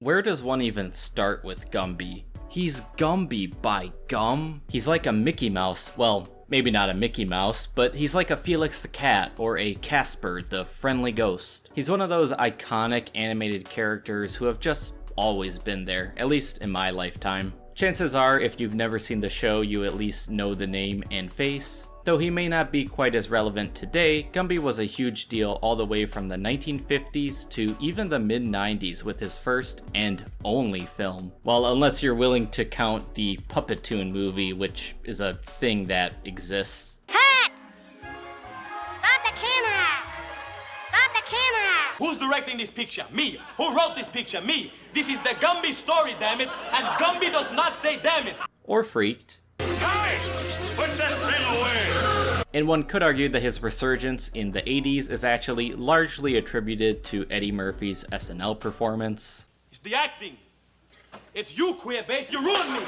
Where does one even start with Gumby? He's Gumby by gum? He's like a Mickey Mouse. Well, maybe not a Mickey Mouse, but he's like a Felix the Cat or a Casper the Friendly Ghost. He's one of those iconic animated characters who have just always been there, at least in my lifetime. Chances are, if you've never seen the show, you at least know the name and face. Though he may not be quite as relevant today, Gumby was a huge deal all the way from the 1950s to even the mid-90s with his first and only film. Well, unless you're willing to count the Puppetoon movie, which is a thing that exists. Cut! Stop the camera! Stop the camera! Who's directing this picture? Me. Who wrote this picture? Me. This is the Gumby story, damn it, and Gumby does not say damn it. Or Freaked. Hey! Put that thing away! And one could argue that his resurgence in the 80s is actually largely attributed to Eddie Murphy's SNL performance. It's the acting. It's you, queerbait. You ruined me.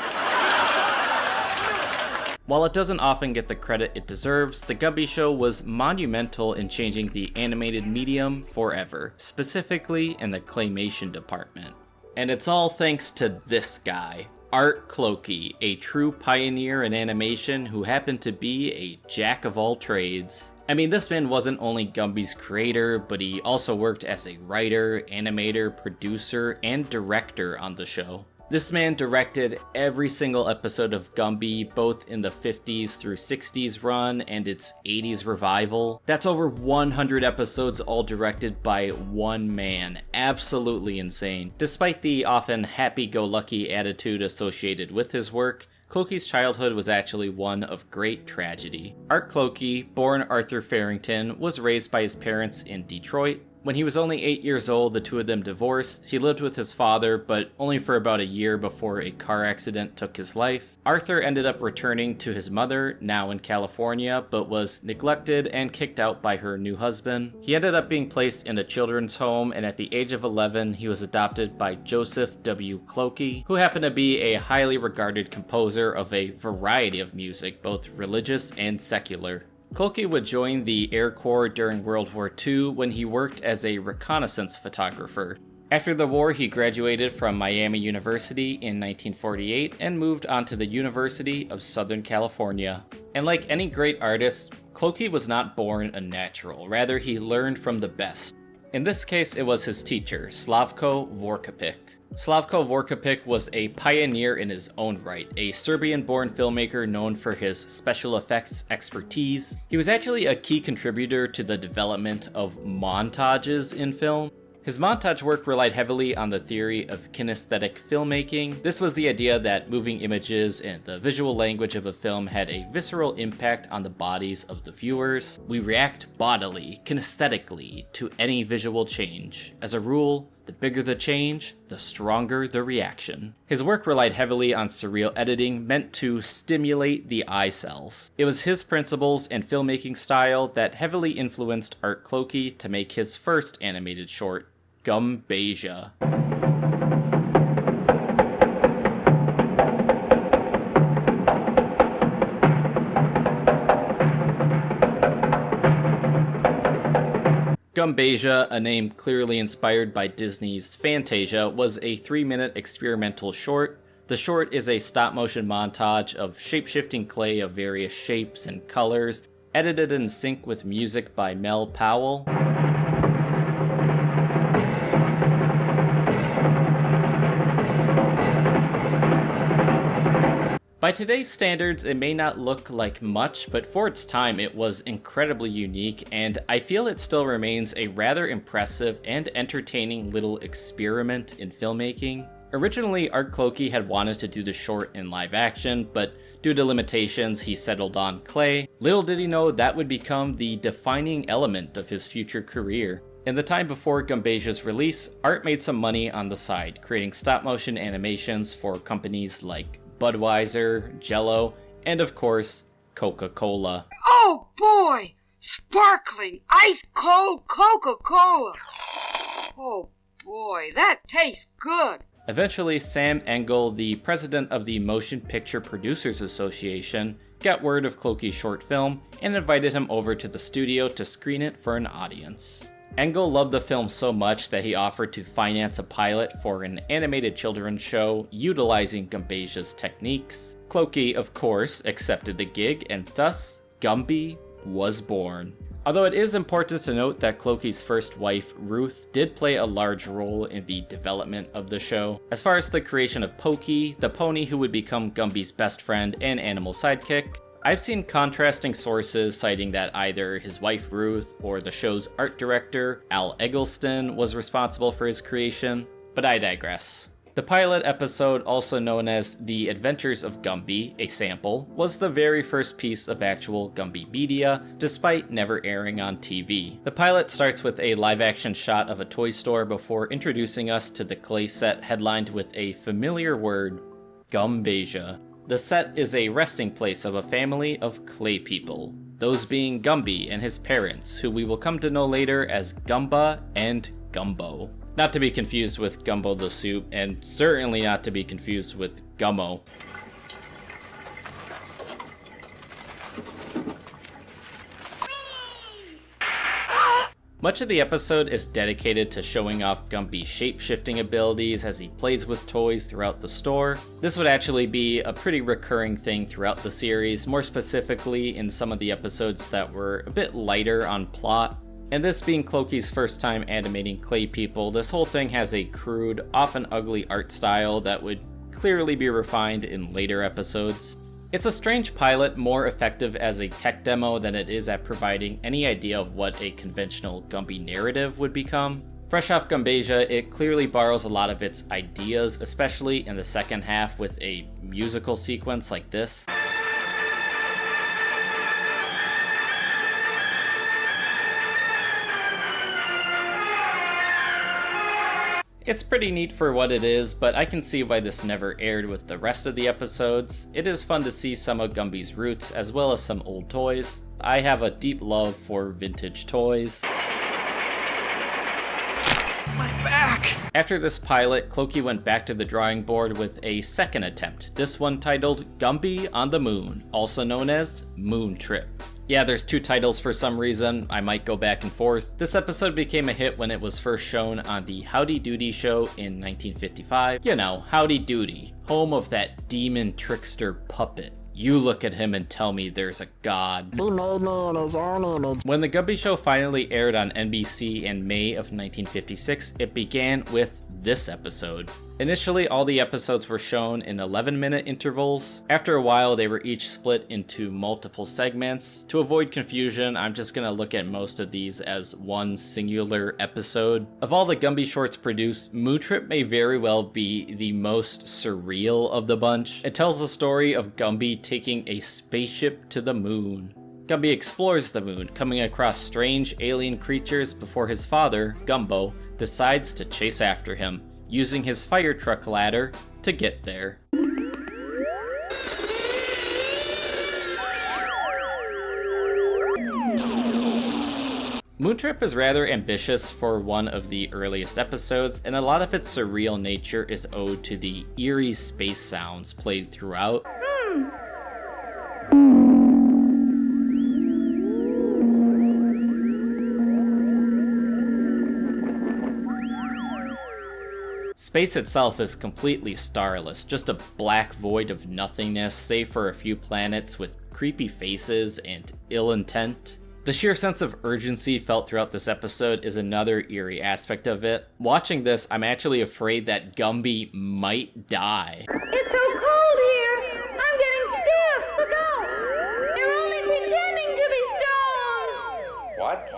While it doesn't often get the credit it deserves, The Gumby Show was monumental in changing the animated medium forever, specifically in the claymation department. And it's all thanks to this guy, Art Clokey, a true pioneer in animation who happened to be a jack of all trades. I mean, this man wasn't only Gumby's creator, but he also worked as a writer, animator, producer, and director on the show. This man directed every single episode of Gumby, both in the 50s through 60s run and its 80s revival. That's over 100 episodes all directed by one man. Absolutely insane. Despite the often happy-go-lucky attitude associated with his work, Clokey's childhood was actually one of great tragedy. Art Clokey, born Arthur Farrington, was raised by his parents in Detroit. When he was only 8 years old, the two of them divorced. He lived with his father, but only for about a year before a car accident took his life. Arthur ended up returning to his mother, now in California, but was neglected and kicked out by her new husband. He ended up being placed in a children's home, and at the age of 11, he was adopted by Joseph W. Clokey, who happened to be a highly regarded composer of a variety of music, both religious and secular. Clokey would join the Air Corps during World War II when he worked as a reconnaissance photographer. After the war, he graduated from Miami University in 1948 and moved on to the University of Southern California. And like any great artist, Clokey was not born a natural, rather he learned from the best. In this case, it was his teacher, Slavko Vorkapic. Slavko Vorkapic was a pioneer in his own right, a Serbian-born filmmaker known for his special effects expertise. He was actually a key contributor to the development of montages in film. His montage work relied heavily on the theory of kinesthetic filmmaking. This was the idea that moving images and the visual language of a film had a visceral impact on the bodies of the viewers. We react bodily, kinesthetically, to any visual change. As a rule, the bigger the change, the stronger the reaction. His work relied heavily on surreal editing meant to stimulate the eye cells. It was his principles and filmmaking style that heavily influenced Art Clokey to make his first animated short, Gumbasia. Gumbasia, a name clearly inspired by Disney's Fantasia, was a 3-minute experimental short. The short is a stop-motion montage of shape-shifting clay of various shapes and colors, edited in sync with music by Mel Powell. By today's standards, it may not look like much, but for its time it was incredibly unique, and I feel it still remains a rather impressive and entertaining little experiment in filmmaking. Originally, Art Clokey had wanted to do the short in live action, but due to limitations, he settled on clay. Little did he know that would become the defining element of his future career. In the time before Gumbasia's release, Art made some money on the side, creating stop-motion animations for companies like Budweiser, Jell-O, and of course, Coca-Cola. Oh boy! Sparkling, ice-cold Coca-Cola! Oh boy, that tastes good! Eventually, Sam Engel, the president of the Motion Picture Producers Association, got word of Clokey's short film and invited him over to the studio to screen it for an audience. Engel loved the film so much that he offered to finance a pilot for an animated children's show utilizing Gumbasia's techniques. Clokey, of course, accepted the gig, and thus, Gumby was born. Although it is important to note that Clokey's first wife, Ruth, did play a large role in the development of the show. As far as the creation of Pokey, the pony who would become Gumby's best friend and animal sidekick, I've seen contrasting sources citing that either his wife Ruth or the show's art director, Al Eggleston, was responsible for his creation, but I digress. The pilot episode, also known as The Adventures of Gumby, a sample, was the very first piece of actual Gumby media, despite never airing on TV. The pilot starts with a live-action shot of a toy store before introducing us to the clay set headlined with a familiar word, Gumbasia. The set is a resting place of a family of clay people, those being Gumby and his parents, who we will come to know later as Gumba and Gumbo. Not to be confused with Gumbo the soup, and certainly not to be confused with Gummo. Much of the episode is dedicated to showing off Gumby's shape-shifting abilities as he plays with toys throughout the store. This would actually be a pretty recurring thing throughout the series, more specifically in some of the episodes that were a bit lighter on plot. And this being Clokey's first time animating clay people, this whole thing has a crude, often ugly art style that would clearly be refined in later episodes. It's a strange pilot, more effective as a tech demo than it is at providing any idea of what a conventional Gumby narrative would become. Fresh off Gumbasia, it clearly borrows a lot of its ideas, especially in the second half with a musical sequence like this. It's pretty neat for what it is, but I can see why this never aired with the rest of the episodes. It is fun to see some of Gumby's roots as well as some old toys. I have a deep love for vintage toys. My back! After this pilot, Clokey went back to the drawing board with a second attempt, this one titled Gumby on the Moon, also known as Moon Trip. Yeah, there's two titles for some reason, I might go back and forth. This episode became a hit when it was first shown on the Howdy Doody show in 1955. You know, Howdy Doody, home of that demon trickster puppet. You look at him and tell me there's a god. He made me in his own image. When the Gumby show finally aired on NBC in May of 1956, it began with this episode. Initially, all the episodes were shown in 11-minute intervals. After a while, they were each split into multiple segments. To avoid confusion, I'm just gonna look at most of these as one singular episode. Of all the Gumby shorts produced, Moon Trip may very well be the most surreal of the bunch. It tells the story of Gumby taking a spaceship to the moon. Gumby explores the moon, coming across strange alien creatures before his father, Gumbo, decides to chase after him, using his fire truck ladder to get there. Moon Trip is rather ambitious for one of the earliest episodes, and a lot of its surreal nature is owed to the eerie space sounds played throughout. Space itself is completely starless, just a black void of nothingness, save for a few planets with creepy faces and ill intent. The sheer sense of urgency felt throughout this episode is another eerie aspect of it. Watching this, I'm actually afraid that Gumby might die. It's so cold here. I'm getting stiff. Look out. They're only pretending to be stones. What?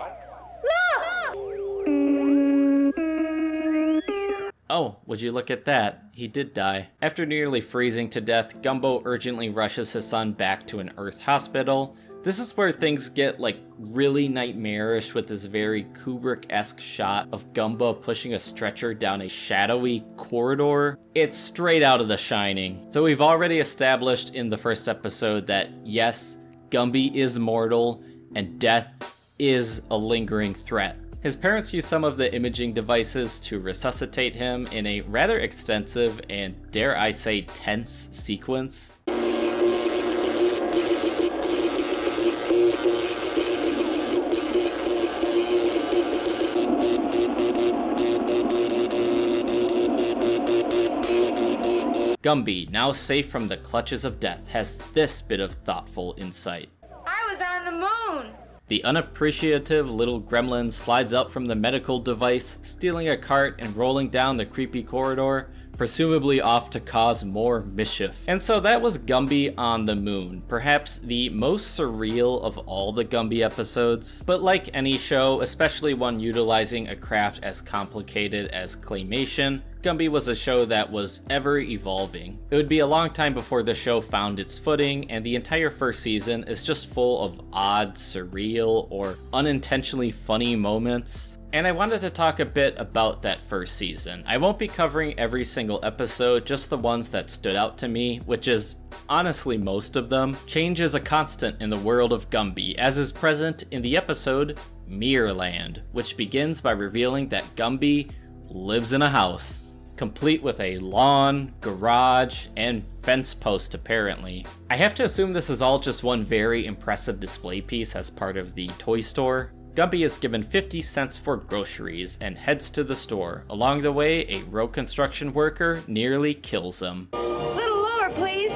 Oh, would you look at that? He did die. After nearly freezing to death, Gumbo urgently rushes his son back to an Earth hospital. This is where things get really nightmarish with this very Kubrick-esque shot of Gumbo pushing a stretcher down a shadowy corridor. It's straight out of The Shining. So we've already established in the first episode that yes, Gumby is mortal and death is a lingering threat. His parents use some of the imaging devices to resuscitate him in a rather extensive and, dare I say, tense sequence. Gumby, now safe from the clutches of death, has this bit of thoughtful insight. I was on the moon. The unappreciative little gremlin slides out from the medical device, stealing a cart and rolling down the creepy corridor, presumably off to cause more mischief. And so that was Gumby on the Moon, perhaps the most surreal of all the Gumby episodes. But like any show, especially one utilizing a craft as complicated as claymation, Gumby was a show that was ever evolving. It would be a long time before the show found its footing, and the entire first season is just full of odd, surreal, or unintentionally funny moments. And I wanted to talk a bit about that first season. I won't be covering every single episode, just the ones that stood out to me, which is honestly most of them. Change is a constant in the world of Gumby, as is present in the episode Mirrorland, which begins by revealing that Gumby lives in a house, complete with a lawn, garage, and fence post apparently. I have to assume this is all just one very impressive display piece as part of the toy store. Gumby is given 50 cents for groceries and heads to the store. Along the way, a road construction worker nearly kills him. Little lower, please.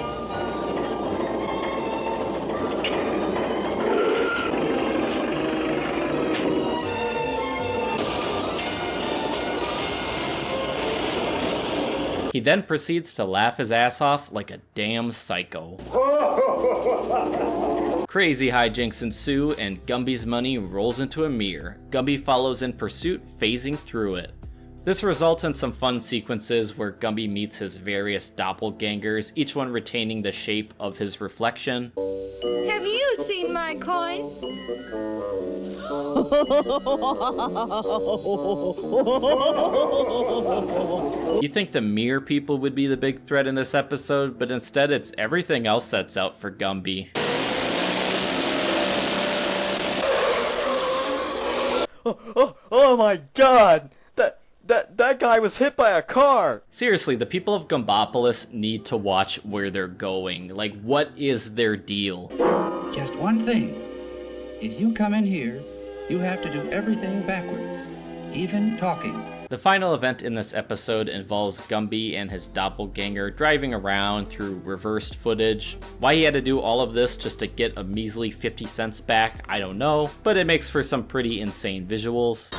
He then proceeds to laugh his ass off like a damn psycho. Crazy hijinks ensue, and Gumby's money rolls into a mirror. Gumby follows in pursuit, phasing through it. This results in some fun sequences where Gumby meets his various doppelgangers, each one retaining the shape of his reflection. Have you seen my coin? You think the mirror people would be the big threat in this episode, but instead it's everything else that's out for Gumby. Oh my god! That guy was hit by a car! Seriously, the people of Gumbopolis need to watch where they're going. Like, what is their deal? Just one thing. If you come in here, you have to do everything backwards, even talking. The final event in this episode involves Gumby and his doppelganger driving around through reversed footage. Why he had to do all of this just to get a measly 50 cents back, I don't know, but it makes for some pretty insane visuals.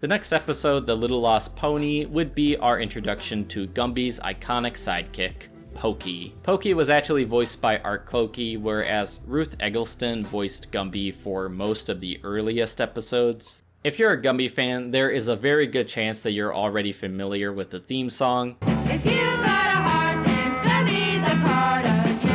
The next episode, The Little Lost Pony, would be our introduction to Gumby's iconic sidekick, Pokey. Pokey was actually voiced by Art Clokey, whereas Ruth Eggleston voiced Gumby for most of the earliest episodes. If you're a Gumby fan, there is a very good chance that you're already familiar with the theme song. If you got a heart, then Gumby's a part of you.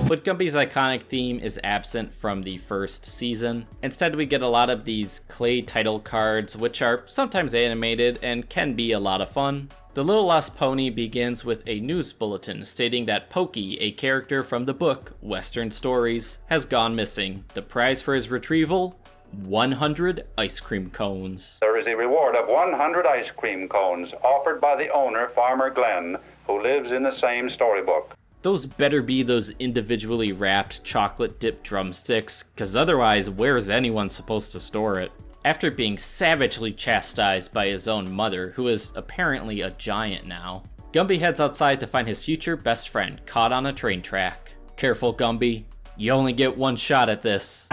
But Gumby's iconic theme is absent from the first season. Instead, we get a lot of these clay title cards, which are sometimes animated and can be a lot of fun. The Little Lost Pony begins with a news bulletin stating that Pokey, a character from the book Western Stories, has gone missing. The prize for his retrieval? 100 ice cream cones. There is a reward of 100 ice cream cones offered by the owner, Farmer Glenn, who lives in the same storybook. Those better be those individually wrapped chocolate-dipped drumsticks, cause otherwise, where's anyone supposed to store it? After being savagely chastised by his own mother, who is apparently a giant now, Gumby heads outside to find his future best friend caught on a train track. Careful, Gumby. You only get one shot at this.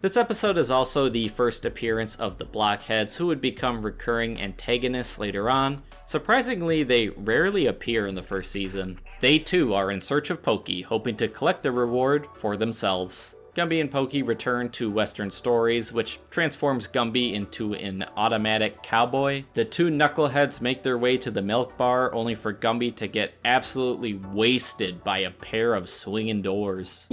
This episode is also the first appearance of the Blockheads, who would become recurring antagonists later on. Surprisingly, they rarely appear in the first season. They too are in search of Pokey, hoping to collect the reward for themselves. Gumby and Pokey return to Western Stories, which transforms Gumby into an automatic cowboy. The two knuckleheads make their way to the milk bar, only for Gumby to get absolutely wasted by a pair of swinging doors.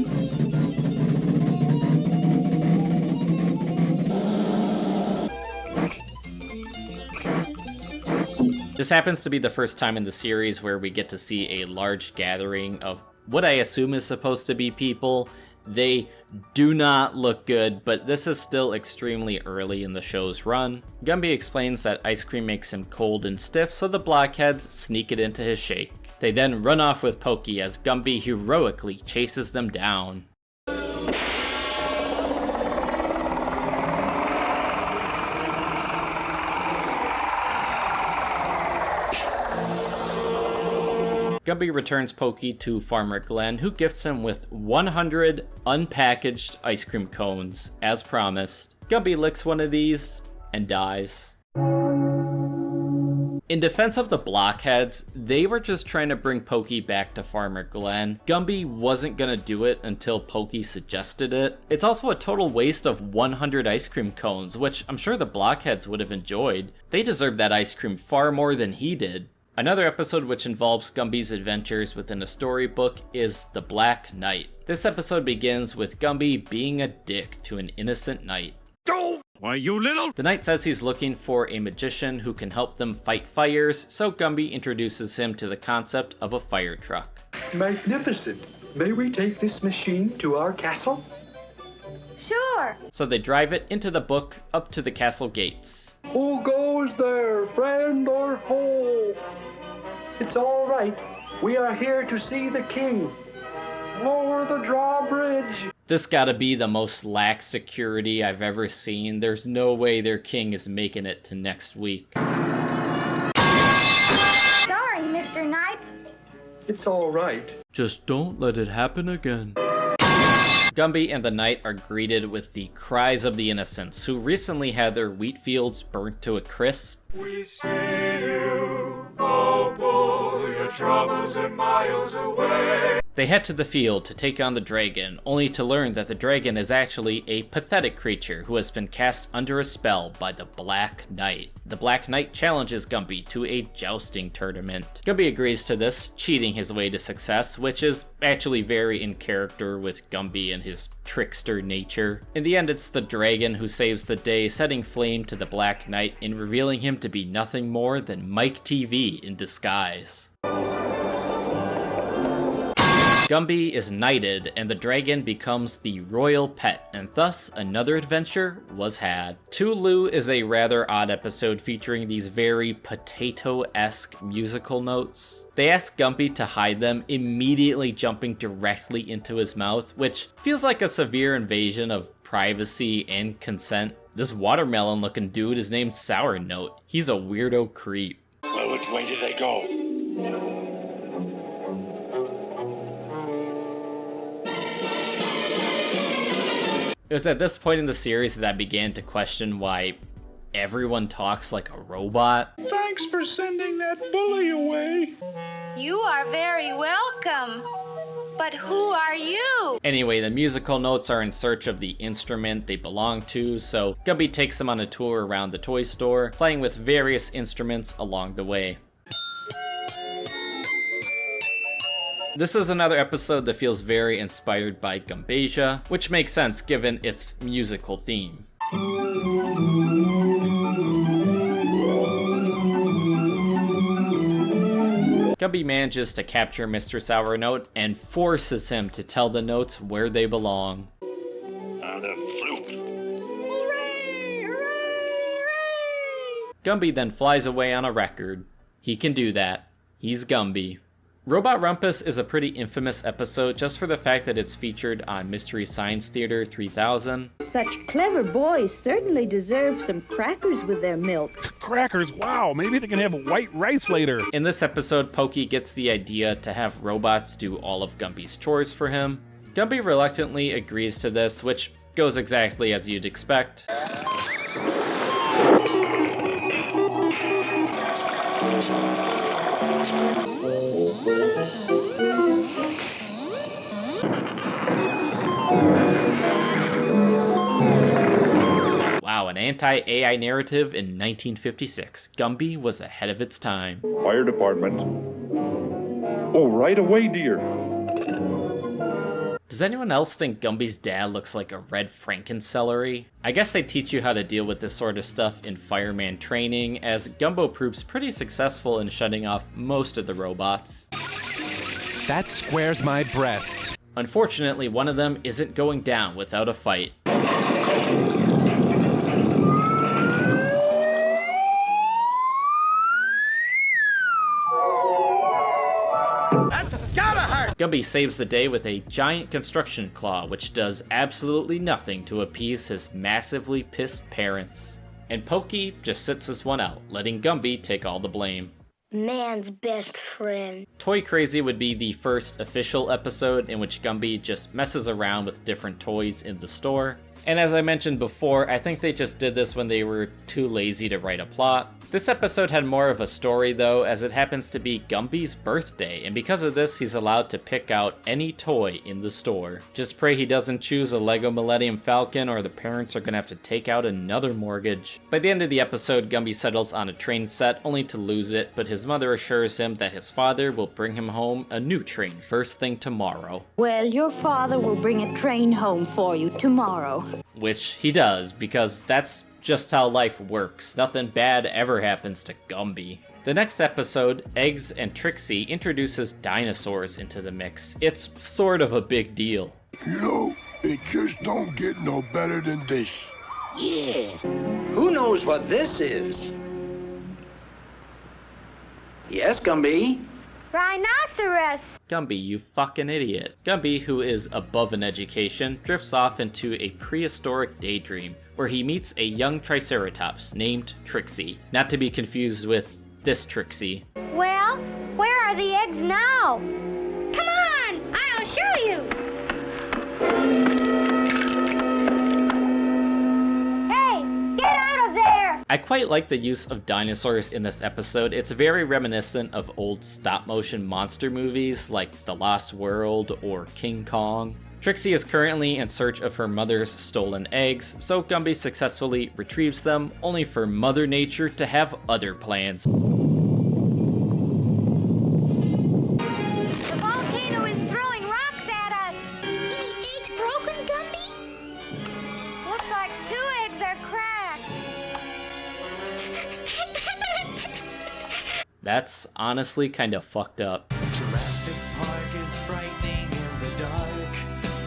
This happens to be the first time in the series where we get to see a large gathering of what I assume is supposed to be people. They do not look good, but this is still extremely early in the show's run. Gumby explains that ice cream makes him cold and stiff, so the Blockheads sneak it into his shake. They then run off with Pokey as Gumby heroically chases them down. Gumby returns Pokey to Farmer Glenn, who gifts him with 100 unpackaged ice cream cones, as promised. Gumby licks one of these and dies. In defense of the blockheads, they were just trying to bring Pokey back to Farmer Glenn. Gumby wasn't gonna do it until Pokey suggested it. It's also a total waste of 100 ice cream cones, which I'm sure the blockheads would have enjoyed. They deserved that ice cream far more than he did. Another episode which involves Gumby's adventures within a storybook is The Black Knight. This episode begins with Gumby being a dick to an innocent knight. Why, you little... The knight says he's looking for a magician who can help them fight fires, so Gumby introduces him to the concept of a fire truck. Magnificent. May we take this machine to our castle? Sure. So they drive it into the book up to the castle gates. Who goes there, friend or foe? It's all right. We are here to see the king. Lower the drawbridge. This gotta be the most lax security I've ever seen. There's no way their king is making it to next week. Sorry, Mr. Knight. It's all right. Just don't let it happen again. Gumby and the knight are greeted with the cries of the innocents, who recently had their wheat fields burnt to a crisp. We see you, oh boy, your troubles are miles away. They head to the field to take on the dragon, only to learn that the dragon is actually a pathetic creature who has been cast under a spell by the Black Knight. The Black Knight challenges Gumby to a jousting tournament. Gumby agrees to this, cheating his way to success, which is actually very in character with Gumby and his trickster nature. In the end, it's the dragon who saves the day, setting flame to the Black Knight and revealing him to be nothing more than Mike TV in disguise. Gumby is knighted, and the dragon becomes the royal pet, and thus another adventure was had. Tulu is a rather odd episode featuring these very potato-esque musical notes. They ask Gumby to hide them, immediately jumping directly into his mouth, which feels like a severe invasion of privacy and consent. This watermelon-looking dude is named Sour Note. He's a weirdo creep. Well, which way did they go? It was at this point in the series that I began to question why everyone talks like a robot. Thanks for sending that bully away. You are very welcome. But who are you? Anyway, the musical notes are in search of the instrument they belong to, so Gumby takes them on a tour around the toy store, playing with various instruments along the way. This is another episode that feels very inspired by Gumbasia, which makes sense given its musical theme. Gumby manages to capture Mr. Sour Note and forces him to tell the notes where they belong. The flute. Hooray! Hooray! Hooray! Gumby then flies away on a record. He can do that. He's Gumby. Robot Rumpus is a pretty infamous episode just for the fact that it's featured on Mystery Science Theater 3000. Such clever boys certainly deserve some crackers with their milk. Crackers? Wow, maybe they can have white rice later. In this episode, Pokey gets the idea to have robots do all of Gumby's chores for him. Gumby reluctantly agrees to this, which goes exactly as you'd expect. Wow, an anti-AI narrative in 1956. Gumby was ahead of its time. Fire department. Oh, right away, dear. Does anyone else think Gumby's dad looks like a red frankencelery? I guess they teach you how to deal with this sort of stuff in fireman training, as Gumbo proves pretty successful in shutting off most of the robots. That squares my breasts. Unfortunately, one of them isn't going down without a fight. That's gotta hurt! Gumby saves the day with a giant construction claw, which does absolutely nothing to appease his massively pissed parents. And Pokey just sits this one out, letting Gumby take all the blame. Man's best friend. Toy Crazy would be the first official episode in which Gumby just messes around with different toys in the store. And as I mentioned before, I think they just did this when they were too lazy to write a plot. This episode had more of a story though, as it happens to be Gumby's birthday, and because of this, he's allowed to pick out any toy in the store. Just pray he doesn't choose a Lego Millennium Falcon or the parents are gonna have to take out another mortgage. By the end of the episode, Gumby settles on a train set only to lose it, but his mother assures him that his father will bring him home a new train first thing tomorrow. Well, your father will bring a train home for you tomorrow. Which he does, because that's just how life works. Nothing bad ever happens to Gumby. The next episode, Eggs and Trixie, introduces dinosaurs into the mix. It's sort of a big deal. You know, it just don't get no better than this. Yeah. Who knows what this is? Yes, Gumby? Rhinoceros. Gumby, you fucking idiot. Gumby, who is above an education, drifts off into a prehistoric daydream, where he meets a young Triceratops named Trixie, not to be confused with this Trixie. Well, where are the eggs now? Come on, I'll show you. Hey, get out of there! I quite like the use of dinosaurs in this episode. It's very reminiscent of old stop-motion monster movies like The Lost World or King Kong. Trixie is currently in search of her mother's stolen eggs, so Gumby successfully retrieves them, only for Mother Nature to have other plans. The volcano is throwing rocks at us. Any eggs broken, Gumby? Looks like 2 eggs are cracked. That's honestly kind of fucked up. Jurassic Park is frightening in the dark.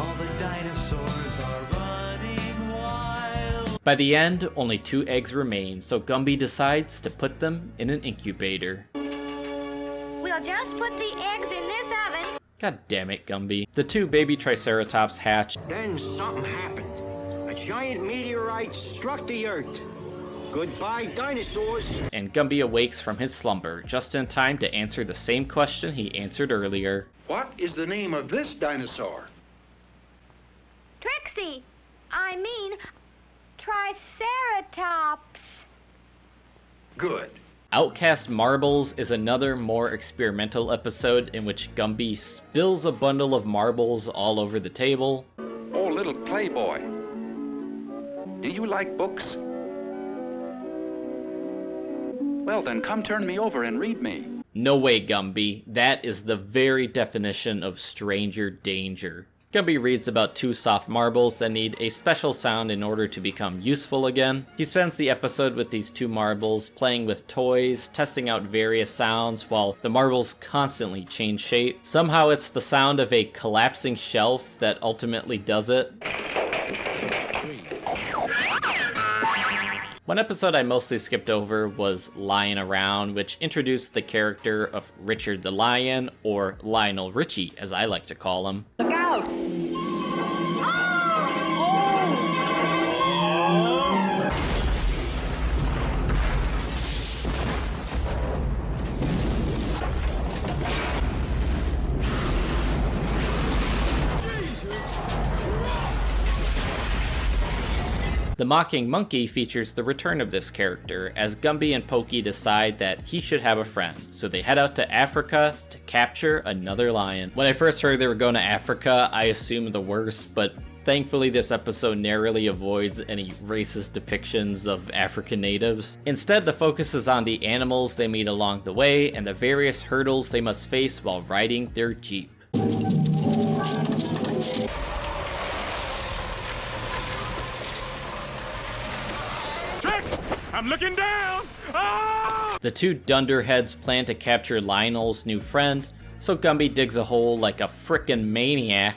All the dinosaurs are running wild. By the end, only 2 eggs remain, so Gumby decides to put them in an incubator. We'll just put the eggs in this oven. God damn it, Gumby. The 2 baby Triceratops hatch. Then something happened. A giant meteorite struck the Earth. Goodbye, dinosaurs. And Gumby awakes from his slumber, just in time to answer the same question he answered earlier. What is the name of this dinosaur? Trixie. I mean, Triceratops. Good. Outcast Marbles is another more experimental episode in which Gumby spills a bundle of marbles all over the table. Oh, little playboy. Do you like books? Well then, come turn me over and read me. No way, Gumby. That is the very definition of stranger danger. Gumby reads about 2 soft marbles that need a special sound in order to become useful again. He spends the episode with these 2 marbles, playing with toys, testing out various sounds, while the marbles constantly change shape. Somehow it's the sound of a collapsing shelf that ultimately does it. One episode I mostly skipped over was Lion Around, which introduced the character of Richard the Lion, or Lionel Richie as I like to call him. Look out! The Mocking Monkey features the return of this character, as Gumby and Pokey decide that he should have a friend, so they head out to Africa to capture another lion. When I first heard they were going to Africa, I assumed the worst, but thankfully this episode narrowly avoids any racist depictions of African natives. Instead, the focus is on the animals they meet along the way and the various hurdles they must face while riding their Jeep. I'm looking down! Ah! The 2 dunderheads plan to capture Lionel's new friend, so Gumby digs a hole like a frickin' maniac.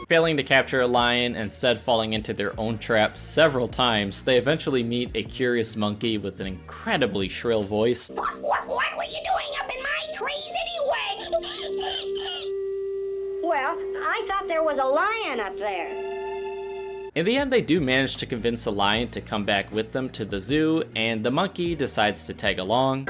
Failing to capture a lion, instead falling into their own traps several times, they eventually meet a curious monkey with an incredibly shrill voice. What were you doing up in my trees anyway? Well, I thought there was a lion up there. In the end, they do manage to convince the lion to come back with them to the zoo, and the monkey decides to tag along.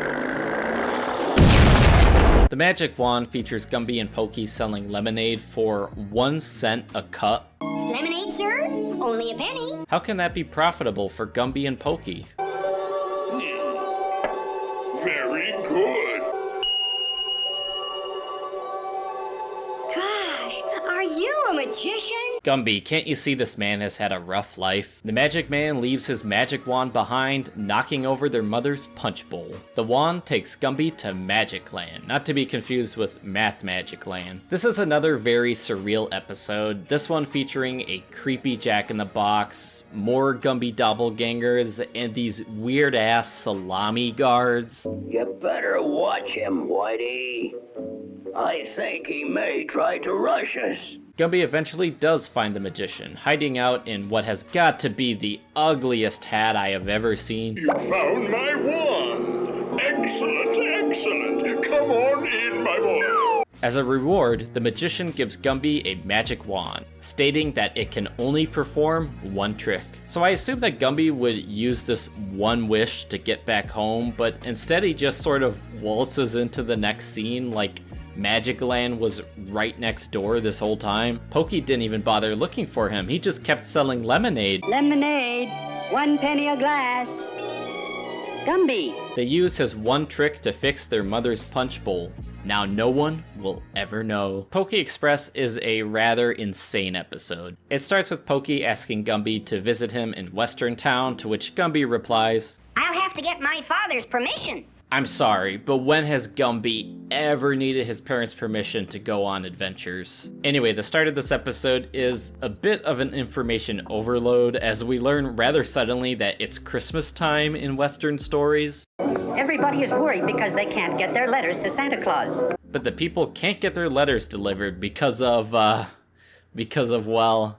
The magic wand features Gumby and Pokey selling lemonade for 1 cent a cup. Lemonade, sir? Only a penny. How can that be profitable for Gumby and Pokey? Very good. Gosh, are you a magician? Gumby, can't you see this man has had a rough life? The magic man leaves his magic wand behind, knocking over their mother's punch bowl. The wand takes Gumby to Magic Land, not to be confused with Math Magic Land. This is another very surreal episode, this one featuring a creepy Jack-in-the-Box, more Gumby doppelgangers, and these weird-ass salami guards. You better watch him, Whitey. I think he may try to rush us. Gumby eventually does find the magician, hiding out in what has got to be the ugliest hat I have ever seen. You found my wand. Excellent, excellent. Come on in, my boy. As a reward, the magician gives Gumby a magic wand, stating that it can only perform one trick. So I assumed that Gumby would use this one wish to get back home, but instead he just sort of waltzes into the next scene like Magic Land was right next door this whole time. Pokey didn't even bother looking for him, he just kept selling lemonade. Lemonade, 1 penny a glass. Gumby. They use his one trick to fix their mother's punch bowl. Now no one will ever know. Pokey Express is a rather insane episode. It starts with Pokey asking Gumby to visit him in Western Town, to which Gumby replies, I'll have to get my father's permission. I'm sorry, but when has Gumby ever needed his parents' permission to go on adventures? Anyway, the start of this episode is a bit of an information overload as we learn rather suddenly that it's Christmas time in Western stories. Everybody is worried because they can't get their letters to Santa Claus. But the people can't get their letters delivered because of, well...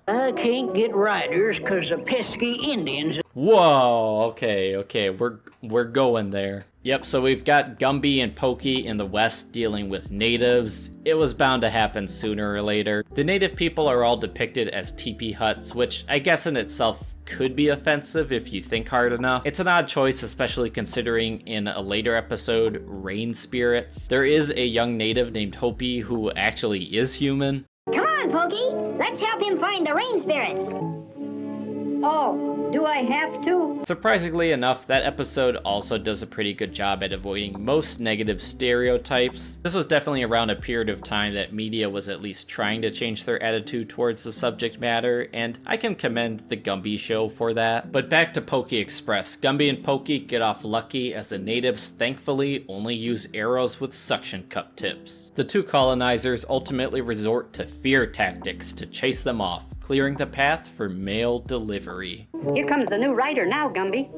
I can't get riders because of pesky Indians. Whoa, okay, we're going there. Yep, so we've got Gumby and Pokey in the West dealing with natives. It was bound to happen sooner or later. The native people are all depicted as teepee huts, which I guess in itself could be offensive if you think hard enough. It's an odd choice, especially considering in a later episode, rain spirits. There is a young native named Hopi who actually is human. Come on, Pokey. Let's help him find the rain spirits. Oh, do I have to? Surprisingly enough, that episode also does a pretty good job at avoiding most negative stereotypes. This was definitely around a period of time that media was at least trying to change their attitude towards the subject matter, and I can commend the Gumby show for that. But back to Pokey Express. Gumby and Pokey get off lucky as the natives thankfully only use arrows with suction cup tips. The two colonizers ultimately resort to fear tactics to chase them off, clearing the path for mail delivery. Here comes the new writer now, Gumby.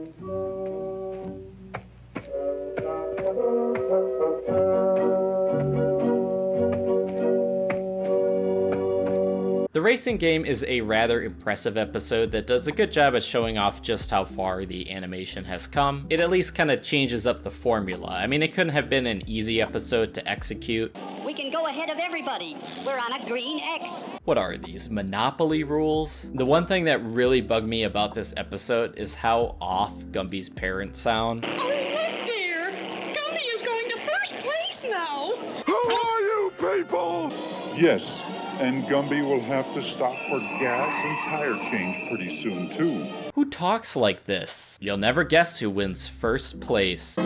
The racing game is a rather impressive episode that does a good job at showing off just how far the animation has come. It at least kind of changes up the formula. I mean, it couldn't have been an easy episode to execute. We can go ahead of everybody. We're on a green X. What are these, Monopoly rules? The one thing that really bugged me about this episode is how off Gumby's parents sound. Oh, look, dear. Gumby is going to first place now. Who are you people? Yes, and Gumby will have to stop for gas and tire change pretty soon, too. Who talks like this? You'll never guess who wins first place.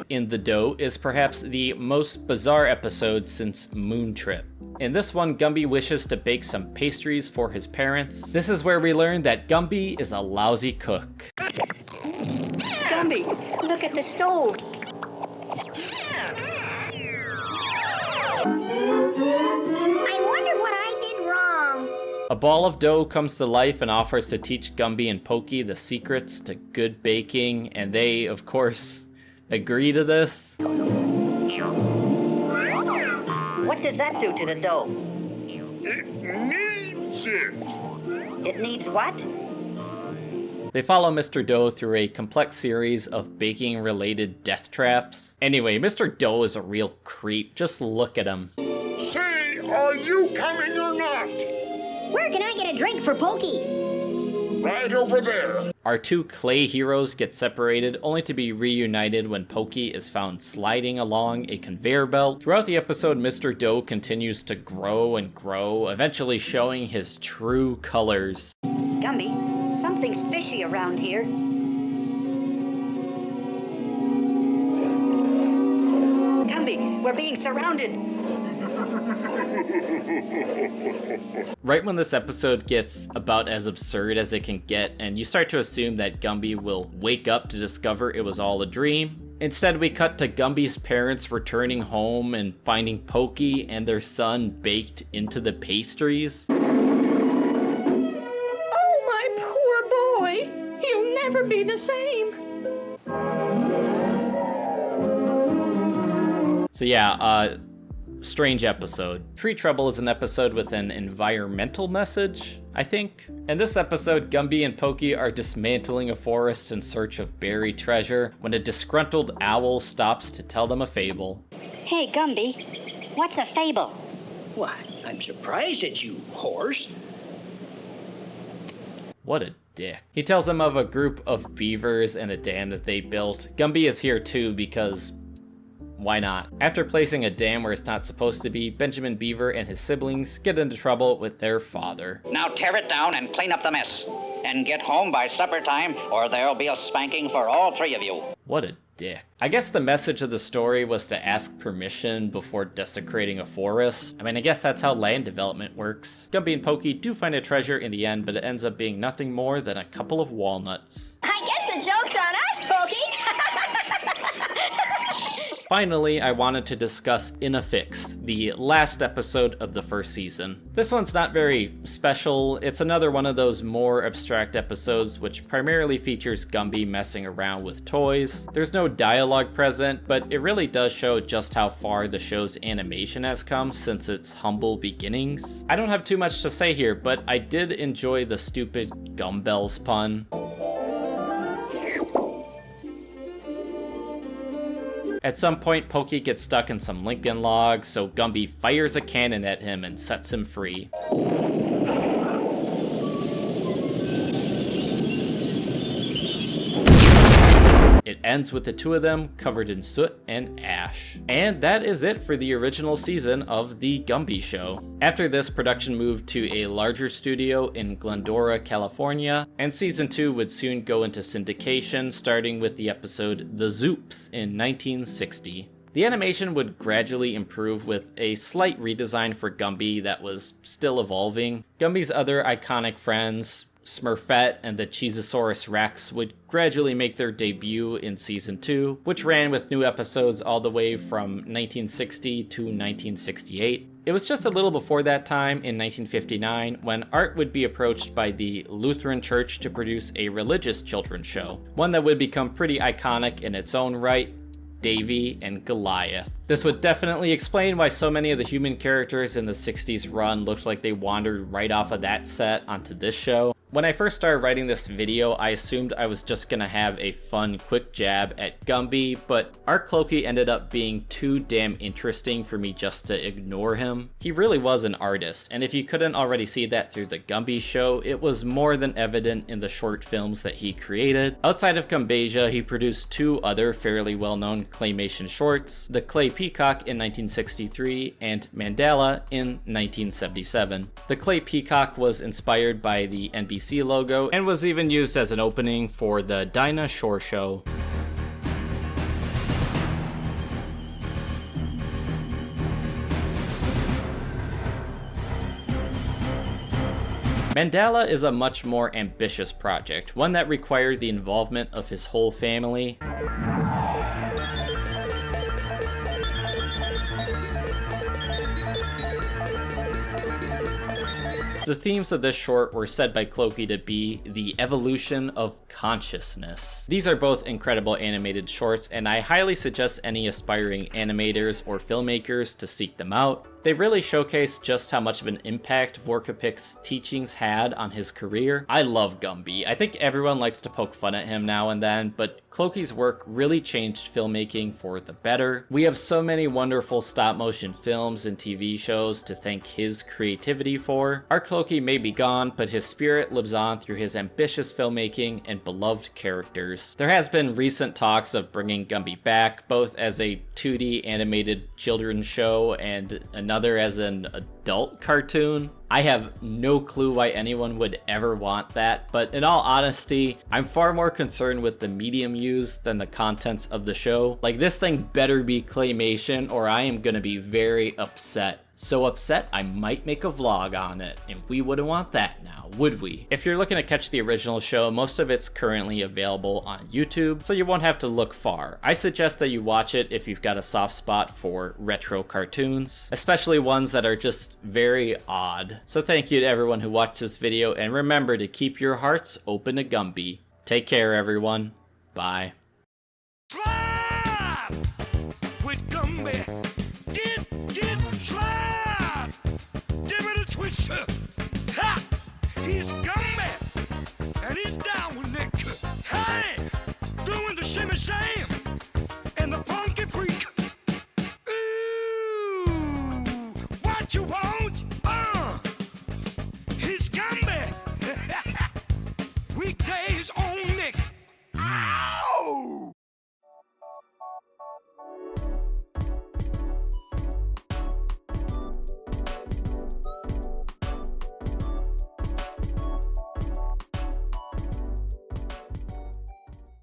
In the Dough is perhaps the most bizarre episode since Moon Trip. In this one, Gumby wishes to bake some pastries for his parents. This is where we learn that Gumby is a lousy cook. Gumby, look at the stove. I wonder what I did wrong. A ball of dough comes to life and offers to teach Gumby and Pokey the secrets to good baking, and they, of course, agree to this. What does that do to the dough? It needs it. It needs what? They follow Mr. Dough through a complex series of baking-related death traps. Anyway, Mr. Dough is a real creep. Just look at him. Say, are you coming or not? Where can I get a drink for Pokey? Right over there. Our two clay heroes get separated, only to be reunited when Pokey is found sliding along a conveyor belt. Throughout the episode, Mr. Dough continues to grow and grow, eventually showing his true colors. Gumby, something's fishy around here. Gumby, we're being surrounded. Right when this episode gets about as absurd as it can get, and you start to assume that Gumby will wake up to discover it was all a dream, instead we cut to Gumby's parents returning home and finding Pokey and their son baked into the pastries. Oh, my poor boy. He'll never be the same. So yeah, strange episode. Tree Trouble is an episode with an environmental message, I think. In this episode, Gumby and Pokey are dismantling a forest in search of buried treasure when a disgruntled owl stops to tell them a fable. Hey, Gumby, what's a fable? Why, I'm surprised at you, horse. What a dick. He tells them of a group of beavers and a dam that they built. Gumby is here too because why not? After placing a dam where it's not supposed to be, Benjamin Beaver and his siblings get into trouble with their father. Now tear it down and clean up the mess. And get home by supper time, or there'll be a spanking for all three of you. What a dick. I guess the message of the story was to ask permission before desecrating a forest. I mean, I guess that's how land development works. Gumby and Pokey do find a treasure in the end, but it ends up being nothing more than a couple of walnuts. I guess the joke's on us, Pokey. Finally, I wanted to discuss In a Fix, the last episode of the first season. This one's not very special. It's another one of those more abstract episodes which primarily features Gumby messing around with toys. There's no dialogue present, but it really does show just how far the show's animation has come since its humble beginnings. I don't have too much to say here, but I did enjoy the stupid Gumbells pun. At some point, Pokey gets stuck in some Lincoln logs, so Gumby fires a cannon at him and sets him free. It ends with the two of them covered in soot and ash. And that is it for the original season of The Gumby Show. After this, production moved to a larger studio in Glendora, California, and season 2 would soon go into syndication, starting with the episode The Zoops in 1960. The animation would gradually improve with a slight redesign for Gumby that was still evolving. Gumby's other iconic friends, Smurfette and the Cheezosaurus Rex, would gradually make their debut in season 2, which ran with new episodes all the way from 1960 to 1968. It was just a little before that time, in 1959, when Art would be approached by the Lutheran Church to produce a religious children's show, one that would become pretty iconic in its own right, Davy and Goliath. This would definitely explain why so many of the human characters in the 60s run looked like they wandered right off of that set onto this show. When I first started writing this video, I assumed I was just gonna have a fun, quick jab at Gumby, but Art Clokey ended up being too damn interesting for me just to ignore him. He really was an artist, and if you couldn't already see that through the Gumby show, it was more than evident in the short films that he created. Outside of Gumbasia, he produced 2 other fairly well-known claymation shorts, The Clay Peacock in 1963 and Mandala in 1977. The Clay Peacock was inspired by the NBC logo and was even used as an opening for the Dinah Shore Show. Mandala is a much more ambitious project, one that required the involvement of his whole family. The themes of this short were said by Clokey to be the evolution of consciousness. These are both incredible animated shorts, and I highly suggest any aspiring animators or filmmakers to seek them out. They really showcase just how much of an impact Vorkapik's teachings had on his career. I love Gumby. I think everyone likes to poke fun at him now and then, but Clokey's work really changed filmmaking for the better. We have so many wonderful stop-motion films and TV shows to thank his creativity for. Art Clokey may be gone, but his spirit lives on through his ambitious filmmaking and beloved characters. There has been recent talks of bringing Gumby back, both as a 2D animated children's show and another as an adult cartoon. I have no clue why anyone would ever want that, but in all honesty, I'm far more concerned with the medium used than the contents of the show. Like, this thing better be claymation or I am gonna be very upset. So upset, I might make a vlog on it, and we wouldn't want that now, would we? If you're looking to catch the original show, most of it's currently available on YouTube, so you won't have to look far. I suggest that you watch it if you've got a soft spot for retro cartoons, especially ones that are just very odd. So thank you to everyone who watched this video, and remember to keep your hearts open to Gumby. Take care, everyone. Bye. Slide with Gumby. Get slide. Give it a twist. Ha! He's Gumby. And he's down with Nick. Hey! Doing the shimmy sham. And the funky freak. Ooh! What you want?